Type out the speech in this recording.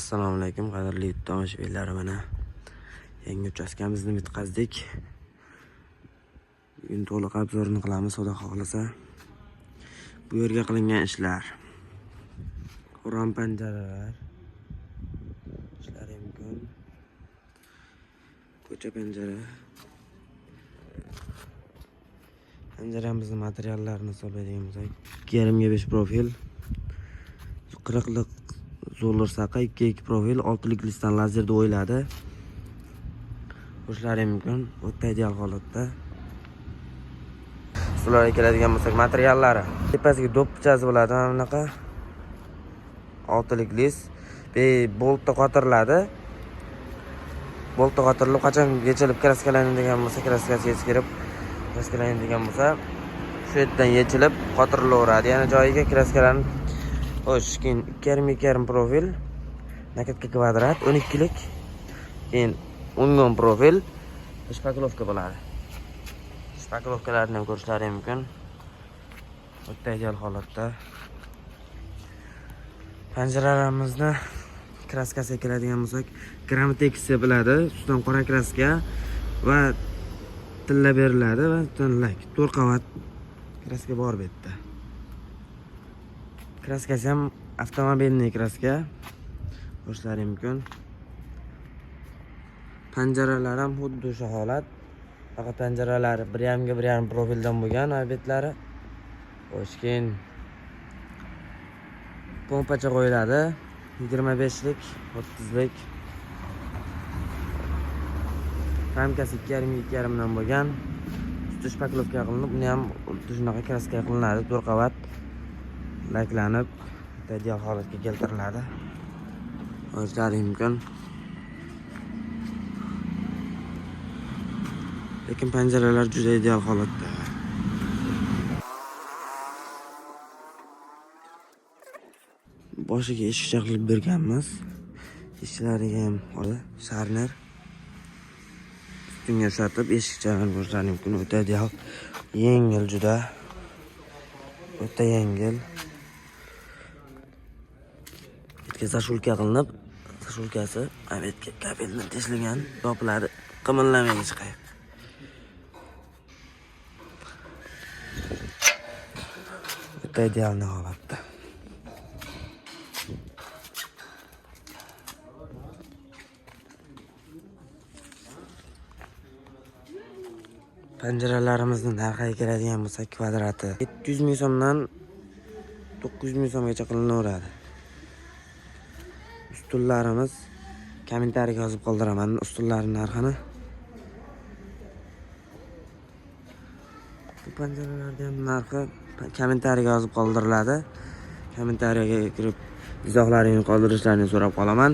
Assalomu alaykum qadrli tomoshabinlar, mana yangi uchastkamizni bitkazdik. Bugun to'liq obzorini qilamiz, xudo xohlasa. Bu yerga qilingan ishlar. Quron panjaralar. Ishlari mumkin. Ko'cha panjara. Panjaramizning materiallarini hisoblaydigan bo'lsak, 2,5 5 profil, 40lik zo'rlar saqa, 2 profil, 6lik listdan lazerda o'yladi. Qo'shlari mumkin, o'ta ideal holatda. Ularga keladigan bo'lsak, materiallari. Tepasiga do'ppichasi bo'ladi, mana bunaqa. 6lik list, boltda qotiriladi. Boltda qotirilib, qachon yechilib kraskalanadigan bo'lsa, kraskasi yechilib, kraskalanadigan bo'lsa, shu yerdan yechilib qotirilaveradi. Yana joyiga kraskalanib, xo'sh, keyin 2,5 profil, nakatga kvadrat, 12lik, keyin 10 profil, shpakilovka bo'ladi. Shpakilovkalarni ham ko'rishlari mumkin. O'ta ideal holatda. Panjaralarimizni kraskasiga keladigan bo'lsak, Gramtex bo'ladi, ustidan qora kraska va tilla beriladi va tunlak 4 qavat kraska bor bu yerda. Kraskasi ham avtomobilning kraska. Ko'rishlari mumkin. Panjaralar ham xuddi o'sha holat. Faqat panjaralari 1,5 profildan bo'lgan obetlari. Toshkent pompacha qo'yiladi. 25lik, 30lik. Ramkasi 2,5 dan bo'lgan. Usti shpakilovka qilinib, uni ham xuddi shunaqa kraska qilinadi, 4 qavat laklanib, ideal holatga keltiriladi. O'zlari mumkin. Lekin panjaralar juda ideal holatda. Boshiga eshikcha qilib berganmiz. Eshiklariga ham sharner. Ustunga ushatib eshikchalarni ko'rishlari mumkin. O'ta ideal, yengil juda. O'ta yengil. Bitga zashulka qilinib, zashulkasi abetga kabelni teshilgan, topiladi, qimirlamaydi chiqadi. O'ta ideal holatda. Panjaralarimizni narxiga keladigan bo'lsa, kvadrati 700 ming so'mdan 900 ming so'mgacha qilinaveradi. Ustunlarimiz kommentariyaga yozib qoldiraman ustunlarning narxini. Bu panjaralarning ham narxi kommentariyaga yozib qoldiriladi. Kommentariyaga kirib izohlaringizni qoldirishlarini so'rab qolaman.